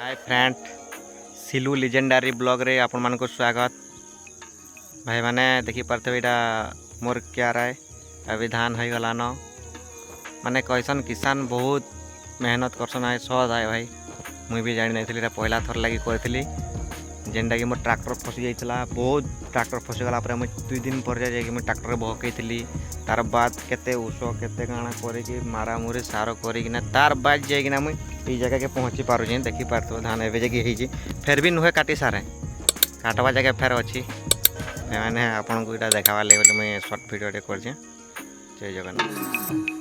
Hi friend, Silu लिजेंडारी blog रे आपण मान को स्वागत। भाई माने देखि पारते इटा मोर क्या राय अभी धान हो गलान माने कैसन किसान बहुत मेहनत करसन है सद है भाई। मुई भी जानी नहीं पहला थर लगी करी जेनटा कि मोर ट्रैक्टर फसी जाइए बहुत ट्रैक्टर फसीगला मुझे 2 दिन पर जाकि मुझे ट्रैक्टर बहकई तार बाद केते उष केते काଣା करी मारामुरी सार करना तार बाद जाइना मुई जगह के पहुँची पारे देखी पार्थ धान एवं जगह फेर भी नुहे काटी सारे काटवा जगह फेर अच्छी मैंने आपन को यहाँ देखावा लगे मुझे सर्ट भिडियो कर जय जगन्नाथ।